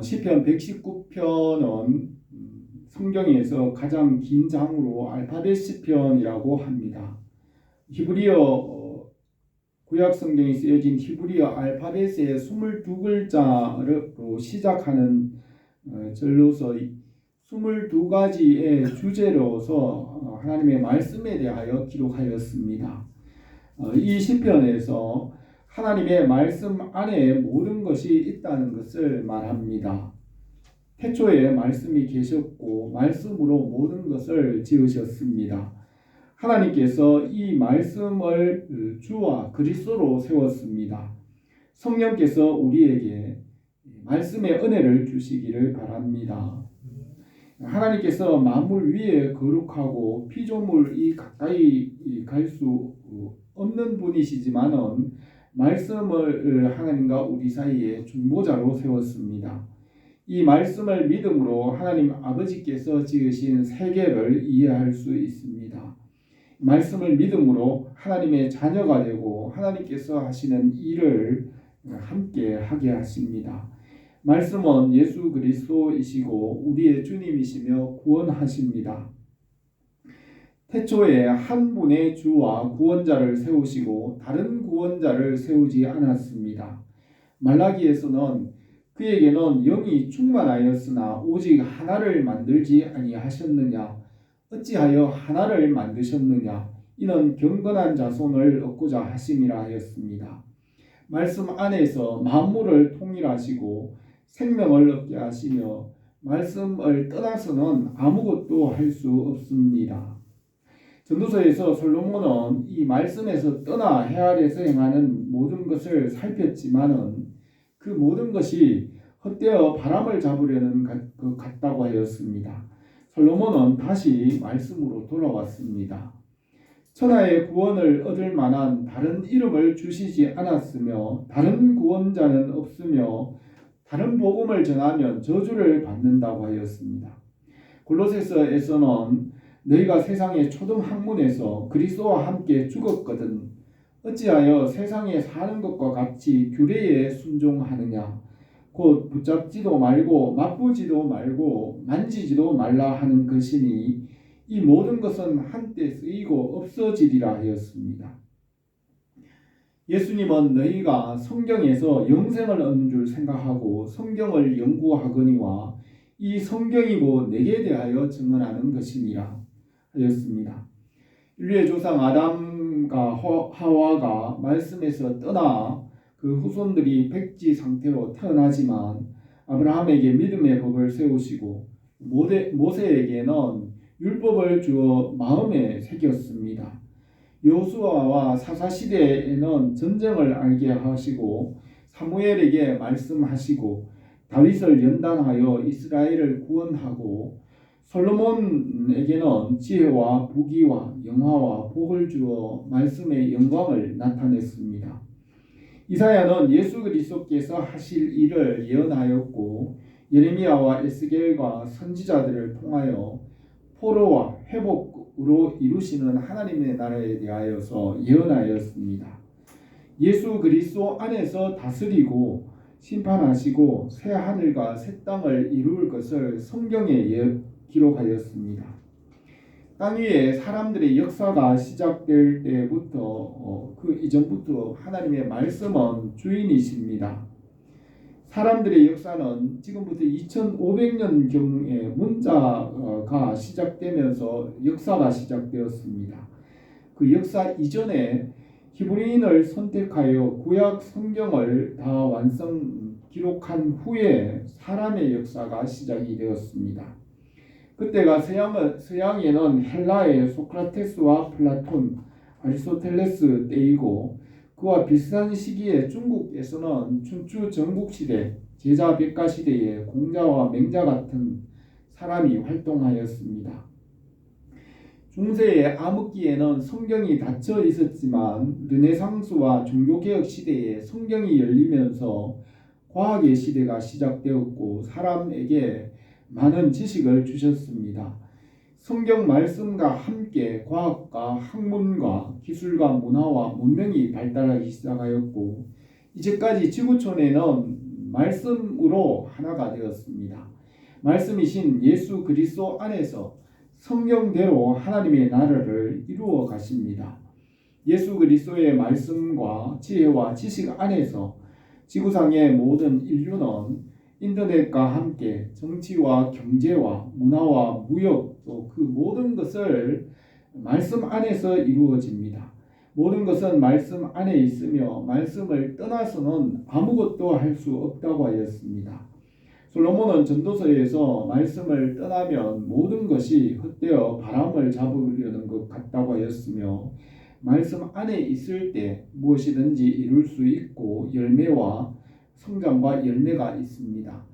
시편 119편은 성경에서 가장 긴 장으로 알파벳 시편이라고 합니다. 히브리어 구약 성경에 쓰여진 히브리어 알파벳의 22글자로 시작하는 절로서 22가지의 주제로서 하나님의 말씀에 대하여 기록하였습니다. 이 시편에서 하나님의 말씀 안에 모든 것이 있다는 것을 말합니다. 태초에 말씀이 계셨고 말씀으로 모든 것을 지으셨습니다. 하나님께서 이 말씀을 주와 그리스도로 세웠습니다. 성령께서 우리에게 말씀의 은혜를 주시기를 바랍니다. 하나님께서 만물 위에 거룩하고 피조물이 가까이 갈 수 없는 분이시지만은 말씀을 하나님과 우리 사이에 중보자로 세웠습니다. 이 말씀을 믿음으로 하나님 아버지께서 지으신 세계를 이해할 수 있습니다. 말씀을 믿음으로 하나님의 자녀가 되고 하나님께서 하시는 일을 함께 하게 하십니다. 말씀은 예수 그리스도이시고 우리의 주님이시며 구원하십니다. 태초에 한 분의 주와 구원자를 세우시고 다른 구원자를 세우지 않았습니다. 말라기에서는 그에게는 영이 충만하였으나 오직 하나를 만들지 아니하셨느냐? 어찌하여 하나를 만드셨느냐? 이는 경건한 자손을 얻고자 하심이라 하였습니다. 말씀 안에서 만물을 통일하시고 생명을 얻게 하시며 말씀을 떠나서는 아무것도 할 수 없습니다. 전도서에서 솔로몬은 이 말씀에서 떠나 해 아래에서 행하는 모든 것을 살폈지만은 그 모든 것이 헛되어 바람을 잡으려는 것 같다고 하였습니다. 솔로몬은 다시 말씀으로 돌아왔습니다. 천하의 구원을 얻을 만한 다른 이름을 주시지 않았으며 다른 구원자는 없으며 다른 복음을 전하면 저주를 받는다고 하였습니다. 골로새서에서는 너희가 세상의 초등 학문에서 그리스도와 함께 죽었거든 어찌하여 세상에 사는 것과 같이 규례에 순종하느냐 곧 붙잡지도 말고 맛보지도 말고 만지지도 말라 하는 것이니 이 모든 것은 한때 쓰이고 없어지리라 하였습니다. 예수님은 너희가 성경에서 영생을 얻는 줄 생각하고 성경을 연구하거니와 이 성경이고 내게 대하여 증언하는 것이니라 하였습니다. 인류의 조상 아담과 하와가 말씀에서 떠나 그 후손들이 백지 상태로 태어나지만 아브라함에게 믿음의 법을 세우시고 모세에게는 율법을 주어 마음에 새겼습니다. 여호수아와 사사시대에는 전쟁을 알게 하시고 사무엘에게 말씀하시고 다윗을 연단하여 이스라엘을 구원하고 솔로몬에게는 지혜와 부귀와 영화와 복을 주어 말씀의 영광을 나타냈습니다. 이사야는 예수 그리스도께서 하실 일을 예언하였고 예레미야와 에스겔과 선지자들을 통하여 포로와 회복으로 이루시는 하나님의 나라에 대하여서 예언하였습니다. 예수 그리스도 안에서 다스리고 심판하시고 새 하늘과 새 땅을 이룰 것을 성경에 기록하였습니다. 땅 위에 사람들의 역사가 시작될 때부터 그 이전부터 하나님의 말씀은 주인이십니다. 사람들의 역사는 지금부터 2500년경에 문자가 시작되면서 역사가 시작되었습니다. 그 역사 이전에 히브리인을 선택하여 구약 성경을 다 기록한 후에 사람의 역사가 시작이 되었습니다. 그때가 서양에는 헬라의 소크라테스와 플라톤, 아리스토텔레스 때이고 그와 비슷한 시기에 중국에서는 춘추 전국시대, 제자백가시대에 공자와 맹자 같은 사람이 활동하였습니다. 중세의 암흑기에는 성경이 닫혀 있었지만 르네상스와 종교개혁 시대에 성경이 열리면서 과학의 시대가 시작되었고 사람에게 많은 지식을 주셨습니다. 성경 말씀과 함께 과학과 학문과 기술과 문화와 문명이 발달하기 시작하였고 이제까지 지구촌에는 말씀으로 하나가 되었습니다. 말씀이신 예수 그리스도 안에서 성경대로 하나님의 나라를 이루어 가십니다. 예수 그리스도의 말씀과 지혜와 지식 안에서 지구상의 모든 인류는 인터넷과 함께 정치와 경제와 문화와 무역 또 그 모든 것을 말씀 안에서 이루어집니다. 모든 것은 말씀 안에 있으며 말씀을 떠나서는 아무것도 할 수 없다고 하였습니다. 솔로몬은 전도서에서 말씀을 떠나면 모든 것이 헛되어 바람을 잡으려는 것 같다고 하였으며 말씀 안에 있을 때 무엇이든지 이룰 수 있고 열매와 성장과 열매가 있습니다.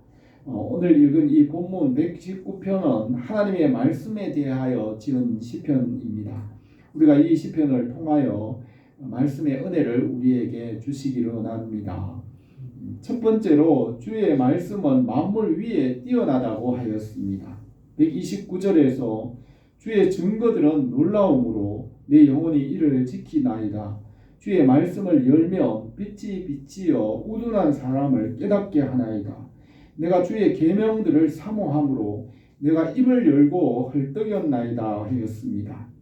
오늘 읽은 이 본문 119편은 하나님의 말씀에 대하여 지은 시편입니다. 우리가 이 시편을 통하여 말씀의 은혜를 우리에게 주시기를 원합니다. 첫 번째로 주의 말씀은 만물 위에 뛰어나다고 하였습니다. 129절에서 주의 증거들은 놀라움으로 내 영혼이 이를 지키나이다. 주의 말씀을 열면 빛이 비치어 우둔한 사람을 깨닫게 하나이다. 내가 주의 계명들을 사모함으로 내가 입을 열고 헐떡였나이다 하였습니다.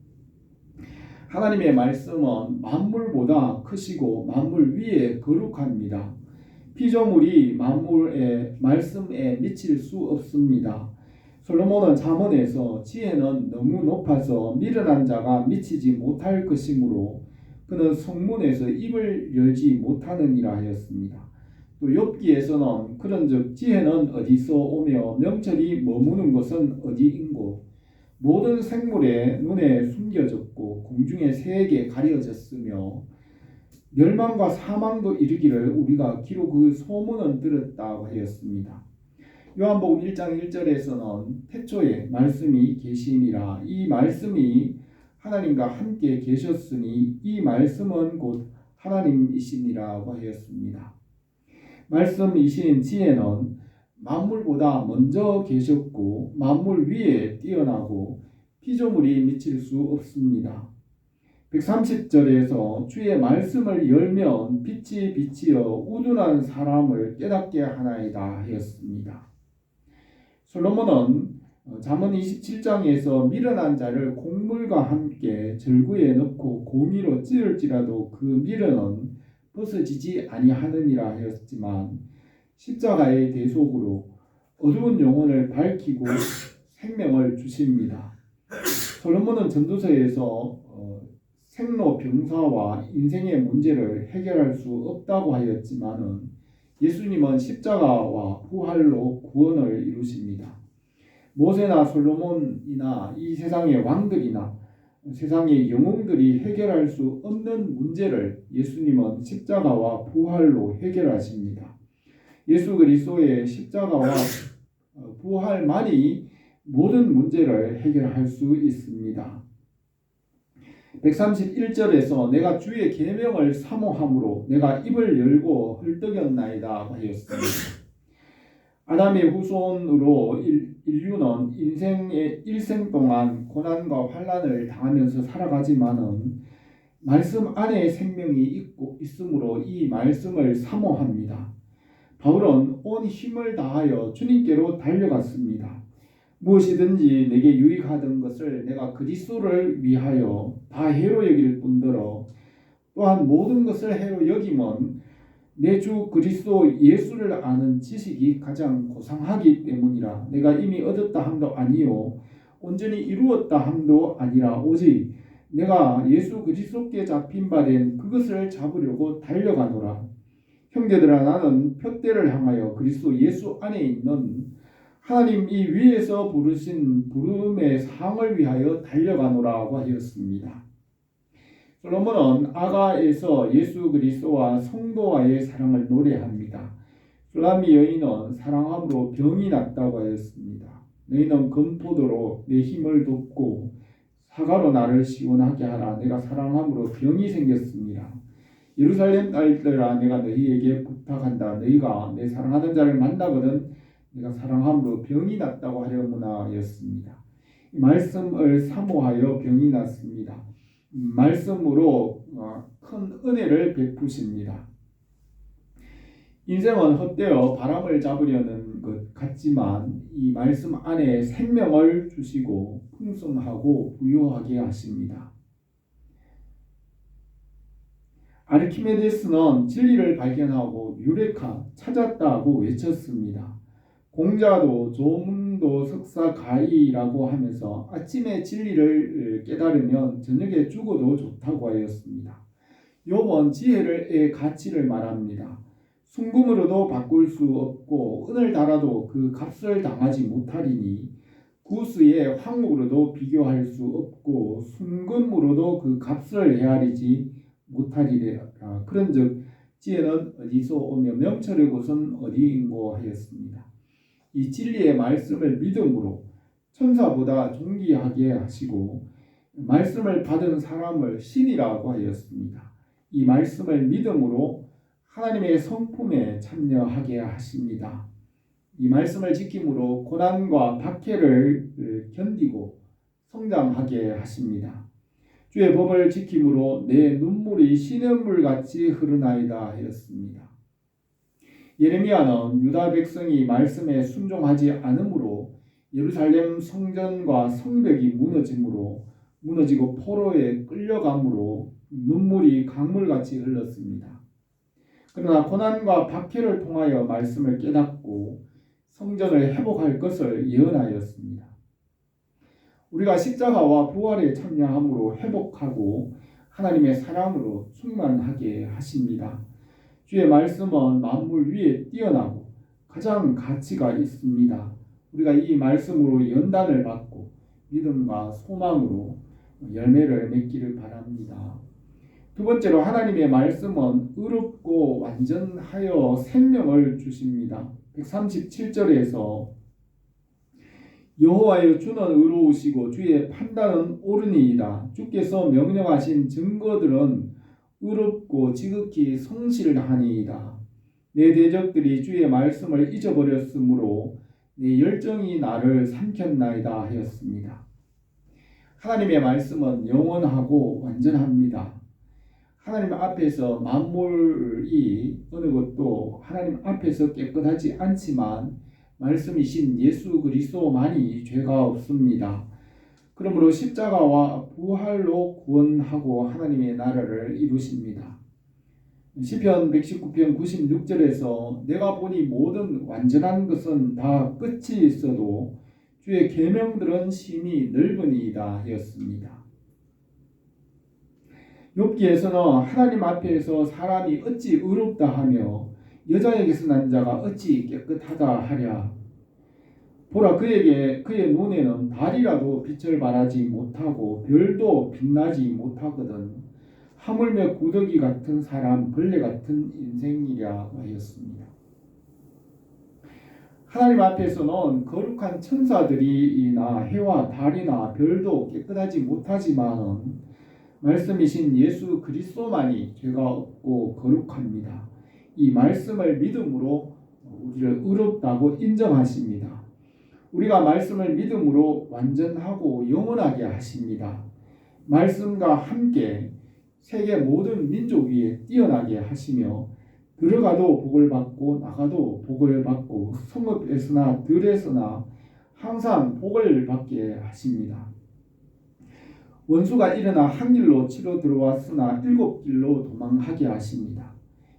하나님의 말씀은 만물보다 크시고 만물 위에 거룩합니다. 피조물이 만물의 말씀에 미칠 수 없습니다. 솔로몬은 잠언에서 지혜는 너무 높아서 미련한 자가 미치지 못할 것이므로 그는 성문에서 입을 열지 못하느니라 하였습니다. 또 욥기에서는 그런즉 지혜는 어디서 오며 명철이 머무는 것은 어디인고 모든 생물의 눈에 숨겨졌고 공중의 새에게 가려졌으며 멸망과 사망도 이르기를 우리가 기록 그 소문은 들었다고 하였습니다. 요한복음 1장 1절에서는 태초에 말씀이 계시니라. 이 말씀이 하나님과 함께 계셨으니 이 말씀은 곧 하나님이시니라고 하였습니다. 말씀이신 지혜는 만물보다 먼저 계셨고 만물 위에 뛰어나고 피조물이 미칠 수 없습니다. 130절에서 주의 말씀을 열면 빛이 비치어 우둔한 사람을 깨닫게 하나이다 하였습니다. 솔로몬은 잠언 27장에서 미련한 자를 곡물과 함께 절구에 넣고 공의로 찌를지라도 그 미련은 벗어지지 아니하느니라 하였지만 십자가의 대속으로 어두운 영혼을 밝히고 생명을 주십니다. 솔로몬은 전도서에서 생로병사와 인생의 문제를 해결할 수 없다고 하였지만은 예수님은 십자가와 부활로 구원을 이루십니다. 모세나 솔로몬이나 이 세상의 왕들이나 세상의 영웅들이 해결할 수 없는 문제를 예수님은 십자가와 부활로 해결하십니다. 예수 그리스도의 십자가와 부활만이 모든 문제를 해결할 수 있습니다. 131절에서 내가 주의 계명을 사모함으로 내가 입을 열고 헐떡였나이다 하였습니다. 아담의 후손으로 인류는 인생의 일생 동안 고난과 환난을 당하면서 살아가지만은 말씀 안에 생명이 있으므로 이 말씀을 사모합니다. 바울은 온 힘을 다하여 주님께로 달려갔습니다. 무엇이든지 내게 유익하던 것을 내가 그리스도를 위하여 다 해로 여길 뿐더러 또한 모든 것을 해로 여김은 내 주 그리스도 예수를 아는 지식이 가장 고상하기 때문이라. 내가 이미 얻었다 함도 아니요 온전히 이루었다 함도 아니라 오직 내가 예수 그리스도께 잡힌 바 된 그것을 잡으려고 달려가노라. 형제들아 나는 표대를 향하여 그리스도 예수 안에 있는 하나님 이 위에서 부르신 부름의 상을 위하여 달려가노라고 하였습니다. 솔로몬은 아가에서 예수 그리스도와 성도와의 사랑을 노래합니다. 술라미 여인은 사랑함으로 병이 났다고 하였습니다. 너희는 금포도로 내 힘을 돕고 사과로 나를 시원하게 하라. 내가 사랑함으로 병이 생겼습니다. 예루살렘 딸들아 내가 너희에게 부탁한다. 너희가 내 사랑하는 자를 만나거든 내가 사랑함으로 병이 났다고 하려무나 하였습니다. 말씀을 사모하여 병이 났습니다. 말씀으로 큰 은혜를 베푸십니다. 인생은 헛되어 바람을 잡으려는 것 같지만 이 말씀 안에 생명을 주시고 풍성하고 부유하게 하십니다. 아르키메데스는 진리를 발견하고 유레카 찾았다고 외쳤습니다. 공자도 조문도 석사 가이라고 하면서 아침에 진리를 깨달으면 저녁에 죽어도 좋다고 하였습니다. 욥은 지혜의 가치를 말합니다. 순금으로도 바꿀 수 없고 은을 달아도 그 값을 당하지 못하리니 구스의 황목으로도 비교할 수 없고 순금으로도 그 값을 헤아리지 못하리라. 그런즉 지혜는 어디서 오며 명철의 곳은 어디인고 하였습니다. 이 진리의 말씀을 믿음으로 천사보다 존귀하게 하시고 말씀을 받은 사람을 신이라고 하였습니다. 이 말씀을 믿음으로 하나님의 성품에 참여하게 하십니다. 이 말씀을 지킴으로 고난과 박해를 견디고 성장하게 하십니다. 주의 법을 지킴으로 내 눈물이 시냇물같이 흐르나이다 하였습니다. 예레미야는 유다 백성이 말씀에 순종하지 않으므로 예루살렘 성전과 성벽이 무너지고 포로에 끌려감으로 눈물이 강물같이 흘렀습니다. 그러나 고난과 박해를 통하여 말씀을 깨닫고 성전을 회복할 것을 예언하였습니다. 우리가 십자가와 부활에 참여함으로 회복하고 하나님의 사랑으로 충만하게 하십니다. 주의 말씀은 만물 위에 뛰어나고 가장 가치가 있습니다. 우리가 이 말씀으로 연단을 받고 믿음과 소망으로 열매를 맺기를 바랍니다. 두 번째로 하나님의 말씀은 의롭고 완전하여 생명을 주십니다. 137절에서 여호와여 주는 의로우시고 주의 판단은 옳으니이다. 주께서 명령하신 증거들은 의롭고 지극히 성실하니이다. 내 대적들이 주의 말씀을 잊어버렸으므로 내 열정이 나를 삼켰나이다 하였습니다. 하나님의 말씀은 영원하고 완전합니다. 하나님 앞에서 만물이 어느 것도 하나님 앞에서 깨끗하지 않지만 말씀이신 예수 그리스도만이 죄가 없습니다. 그러므로 십자가와 부활로 구원하고 하나님의 나라를 이루십니다. 시편 119편 96절에서 내가 보니 모든 완전한 것은 다 끝이 있어도 주의 계명들은 심히 넓으니이다 하였습니다. 욥기에서는 하나님 앞에서 사람이 어찌 의롭다 하며 여자에게서 난 자가 어찌 깨끗하다 하랴. 보라 그의 눈에는 달이라도 빛을 발하지 못하고 별도 빛나지 못하거든 하물며 구더기 같은 사람 벌레 같은 인생이랴 하였습니다. 하나님 앞에서는 거룩한 천사들이나 해와 달이나 별도 깨끗하지 못하지만 말씀이신 예수 그리스도만이 죄가 없고 거룩합니다. 이 말씀을 믿음으로 우리를 의롭다고 인정하십니다. 우리가 말씀을 믿음으로 완전하고 영원하게 하십니다. 말씀과 함께 세계 모든 민족 위에 뛰어나게 하시며 들어가도 복을 받고 나가도 복을 받고 성읍에서나 들에서나 항상 복을 받게 하십니다. 원수가 일어나 한 길로 치러 들어왔으나 일곱 길로 도망하게 하십니다.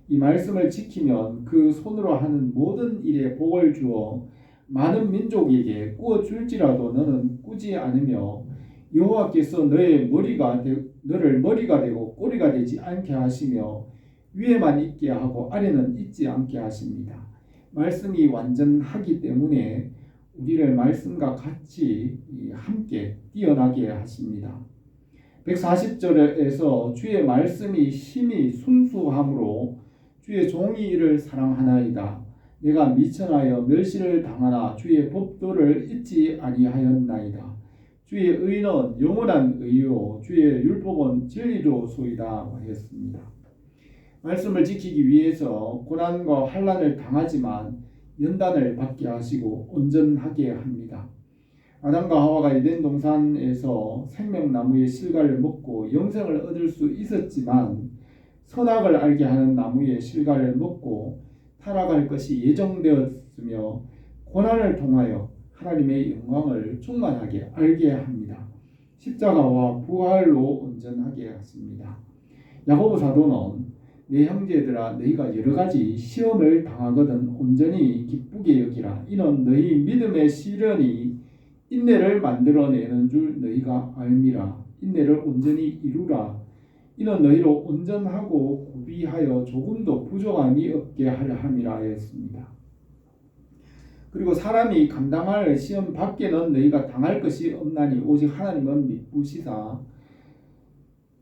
이 말씀을 지키면 그 손으로 하는 모든 일에 복을 주어 많은 민족에게 꾸어 줄지라도 너는 꾸지 않으며 여호와께서 너를 머리가 되고 꼬리가 되지 않게 하시며 위에만 있게 하고 아래는 있지 않게 하십니다. 말씀이 완전하기 때문에 우리를 말씀과 같이 함께 뛰어나게 하십니다. 140절에서 주의 말씀이 심히 순수함으로 주의 종이 이를 사랑하나이다. 내가 미천하여 멸시를 당하나 주의 법도를 잊지 아니하였나이다. 주의 의는 영원한 의요 주의 율법은 진리로소이다 하였습니다. 말씀을 지키기 위해서 고난과 환난을 당하지만 연단을 받게 하시고 온전하게 합니다. 아담과 하와가 에덴 동산에서 생명나무의 실과를 먹고 영생을 얻을 수 있었지만 선악을 알게 하는 나무의 실과를 먹고 타락할 것이 예정되었으며 고난을 통하여 하나님의 영광을 충만하게 알게 합니다. 십자가와 부활로 온전하게 하십니다. 야고보 사도는 내 형제들아 너희가 여러가지 시험을 당하거든 온전히 기쁘게 여기라. 이는 너희 믿음의 시련이 인내를 만들어내는 줄 너희가 알미라. 인내를 온전히 이루라. 이는 너희로 온전하고 구비하여 조금도 부족함이 없게 하려 함이라 하였습니다. 그리고 사람이 감당할 시험 밖에는 너희가 당할 것이 없나니 오직 하나님은 미쁘시사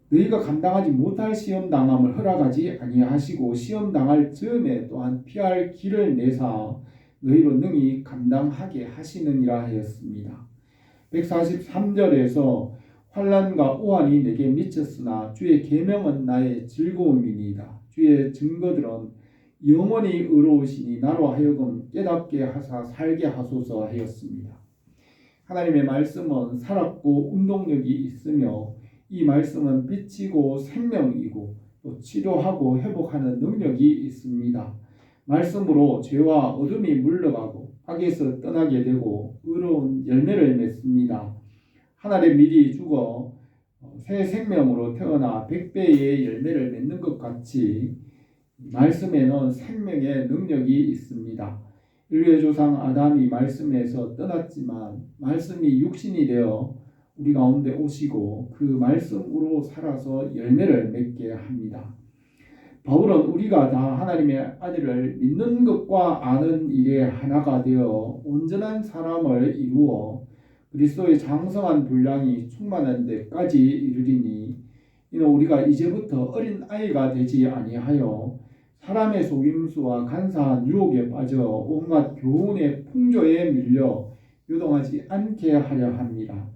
너희가 감당하지 못할 시험 당함을 허락하지 아니하시고 시험 당할 즈음에 또한 피할 길을 내사 너희로 능히 감당하게 하시느니라 하였습니다. 143절에서 환난과 오한이 내게 미쳤으나 주의 계명은 나의 즐거움이니이다. 주의 증거들은 영원히 의로우시니 나로 하여금 깨닫게 하사 살게 하소서 하였습니다. 하나님의 말씀은 살았고 운동력이 있으며 이 말씀은 빛이고 생명이고 또 치료하고 회복하는 능력이 있습니다. 말씀으로 죄와 어둠이 물러가고 악에서 떠나게 되고 의로운 열매를 맺습니다. 한 알에 미리 죽어 새 생명으로 태어나 100배의 열매를 맺는 것 같이 말씀에는 생명의 능력이 있습니다. 인류의 조상 아담이 말씀에서 떠났지만 말씀이 육신이 되어 우리 가운데 오시고 그 말씀으로 살아서 열매를 맺게 합니다. 바울은 우리가 다 하나님의 아들을 믿는 것과 아는 일에 하나가 되어 온전한 사람을 이루어 그리스도의 장성한 분량이 충만한 데까지 이르리니 이는 우리가 이제부터 어린 아이가 되지 아니하여 사람의 속임수와 간사한 유혹에 빠져 온갖 교훈의 풍조에 밀려 요동하지 않게 하려 합니다.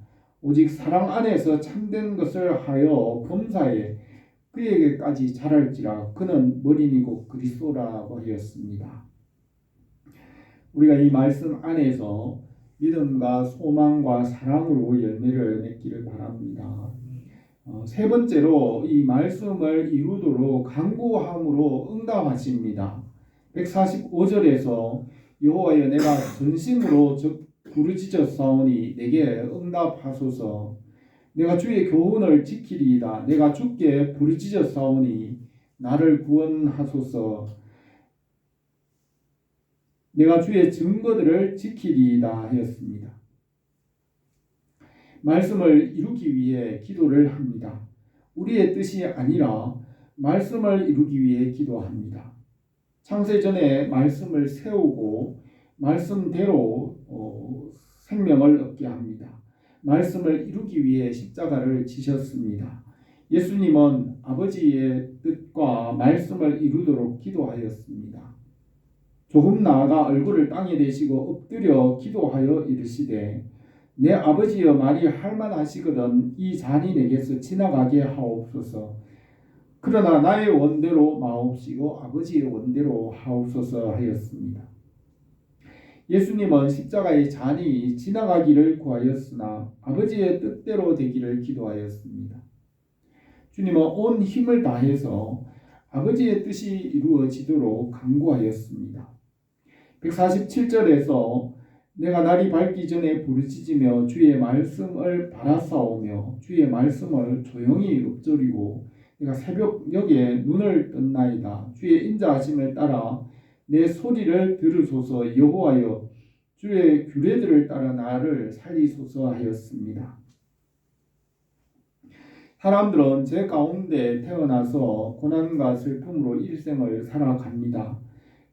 오직 사랑 안에서 참된 것을 하여 범사에 그에게까지 자랄지라. 그는 머리니고 그리스도라고 하였습니다. 우리가 이 말씀 안에서 믿음과 소망과 사랑으로 열매를 맺기를 바랍니다. 세 번째로 이 말씀을 이루도록 간구함으로 응답하십니다. 145절에서 여호와여 내가 전심으로 부르짖었사오니 내게 응답하소서. 내가 주의 교훈을 지키리이다. 내가 주께 부르짖었사오니 나를 구원하소서. 내가 주의 증거들을 지키리이다 하였습니다. 말씀을 이루기 위해 기도를 합니다. 우리의 뜻이 아니라 말씀을 이루기 위해 기도합니다. 창세전에 말씀을 세우고 말씀대로 생명을 얻게 합니다. 말씀을 이루기 위해 십자가를 지셨습니다. 예수님은 아버지의 뜻과 말씀을 이루도록 기도하였습니다. 조금 나아가 얼굴을 땅에 대시고 엎드려 기도하여 이르시되 내 아버지여 말이 할만하시거든 이 잔이 내게서 지나가게 하옵소서. 그러나 나의 원대로 마옵시고 아버지의 원대로 하옵소서 하였습니다. 예수님은 십자가의 잔이 지나가기를 구하였으나 아버지의 뜻대로 되기를 기도하였습니다. 주님은 온 힘을 다해서 아버지의 뜻이 이루어지도록 간구하였습니다. 147절에서 내가 날이 밝기 전에 부르짖으며 주의 말씀을 바라사오며 주의 말씀을 조용히 읊조리고 내가 새벽녘에 눈을 떴나이다. 주의 인자하심을 따라 내 소리를 들으소서. 여호와여 주의 규례들을 따라 나를 살리소서 하였습니다. 사람들은 제 가운데 태어나서 고난과 슬픔으로 일생을 살아갑니다.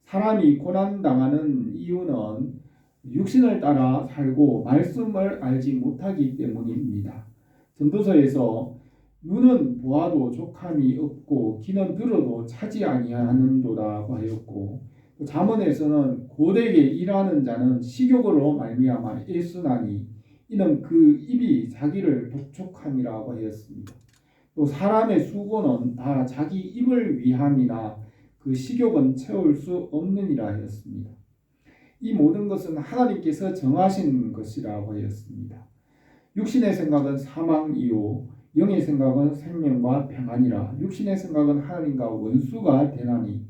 사람이 고난당하는 이유는 육신을 따라 살고 말씀을 알지 못하기 때문입니다. 전도서에서 눈은 보아도 족함이 없고 귀는 들어도 차지 아니하는도다고 하였고 잠언에서는 고되게 일하는 자는 식욕으로 말미암아 애쓰나니 이는 그 입이 자기를 독촉함이라고 하였습니다. 또 사람의 수고는 다 자기 입을 위함이나 그 식욕은 채울 수 없느니라 하였습니다. 이 모든 것은 하나님께서 정하신 것이라고 하였습니다. 육신의 생각은 사망이요 영의 생각은 생명과 평안이라. 육신의 생각은 하나님과 원수가 되나니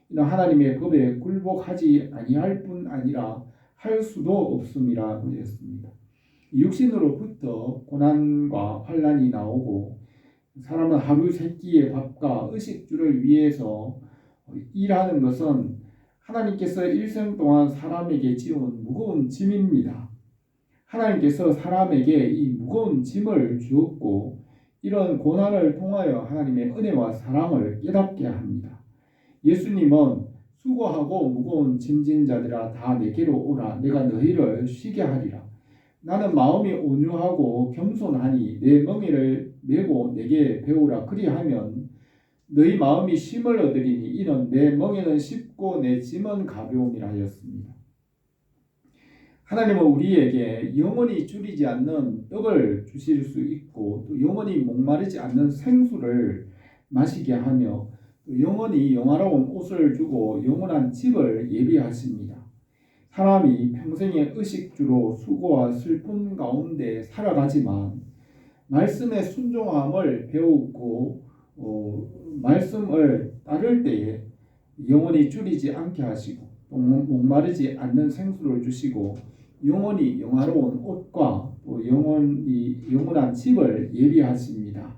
이는 하나님의 법에 굴복하지 아니할 뿐 아니라 할 수도 없음이라 하였습니다. 육신으로부터 고난과 환난이 나오고 사람은 하루 세 끼의 밥과 의식주를 위해서 일하는 것은 하나님께서 일생 동안 사람에게 지운 무거운 짐입니다. 하나님께서 사람에게 이 무거운 짐을 주었고 이런 고난을 통하여 하나님의 은혜와 사랑을 깨닫게 합니다. 예수님은 수고하고 무거운 짐진 자들아 다 내게로 오라 내가 너희를 쉬게 하리라. 나는 마음이 온유하고 겸손하니 내 멍에를 메고 내게 배우라. 그리하면 너희 마음이 쉼을 얻으리니 이는 내 멍에는 쉽고 내 짐은 가벼움이라 하였습니다. 하나님은 우리에게 영원히 줄이지 않는 떡을 주실 수 있고 또 영원히 목마르지 않는 생수를 마시게 하며 또 영원히 영화로운 옷을 주고 영원한 집을 예비하십니다. 사람이 평생의 의식주로 수고와 슬픔 가운데 살아가지만 말씀의 순종함을 배우고 말씀을 따를 때에 영원히 줄이지 않게 하시고 목마르지 않는 생수를 주시고 영원히 영화로운 옷과 또 영원한 집을 예비하십니다.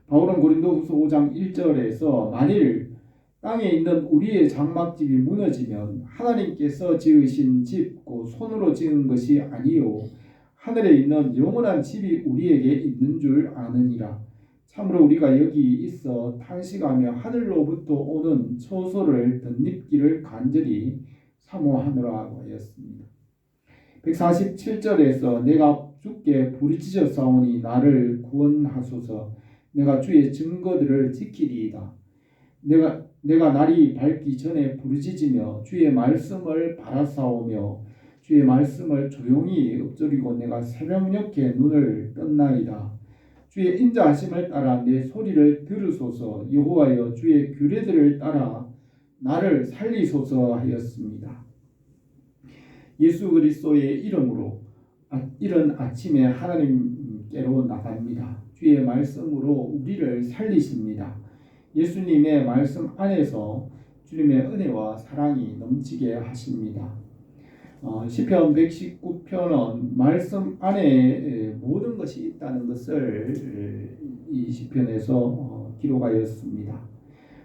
바울은 고린도후서 5장 1절에서 만일 땅에 있는 우리의 장막집이 무너지면 하나님께서 지으신 집 곧 손으로 지은 것이 아니요 하늘에 있는 영원한 집이 우리에게 있는 줄 아느니라. 참으로 우리가 여기 있어 탄식하며 하늘로부터 오는 처소를 덧입기를 간절히 사모하노라 하였습니다. 147절에서 내가 주께 부르짖어 싸우니 나를 구원하소서. 내가 주의 증거들을 지키리이다. 내가 날이 밝기 전에 부르짖으며 주의 말씀을 바라싸우며 주의 말씀을 조용히 읊조리고 내가 새벽녘에 눈을 떴나이다. 주의 인자하심을 따라 내 소리를 들으소서. 여호와여 주의 규례들을 따라 나를 살리소서 하였습니다. 예수 그리스도의 이름으로 이른 아침에 하나님께로 나갑니다. 주의 말씀으로 우리를 살리십니다. 예수님의 말씀 안에서 주님의 은혜와 사랑이 넘치게 하십니다. 시편 119편은 말씀 안에 모든 것이 있다는 것을 이 시편에서 기록하였습니다.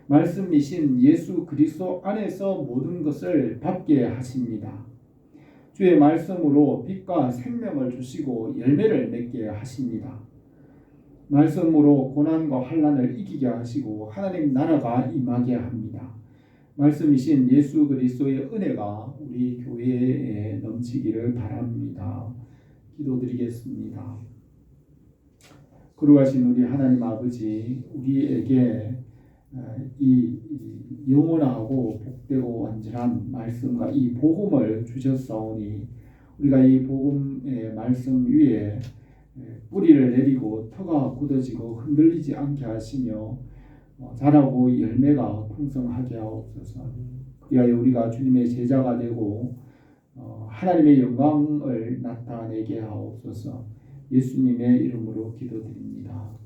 말씀이신 예수 그리스도 안에서 모든 것을 받게 하십니다. 주의 말씀으로 빛과 생명을 주시고 열매를 맺게 하십니다. 말씀으로 고난과 환난을 이기게 하시고 하나님 나라가 임하게 합니다. 말씀이신 예수 그리스도의 은혜가 우리 교회에 넘치기를 바랍니다. 기도드리겠습니다. 거룩하신 우리 하나님 아버지, 우리에게 이 영원하고 복되고 완전한 말씀과 이 복음을 주셨사오니 우리가 이 복음의 말씀 위에 뿌리를 내리고 터가 굳어지고 흔들리지 않게 하시며 자라고 열매가 풍성하게 하옵소서. 그리하여 우리가 주님의 제자가 되고 하나님의 영광을 나타내게 하옵소서. 예수님의 이름으로 기도드립니다.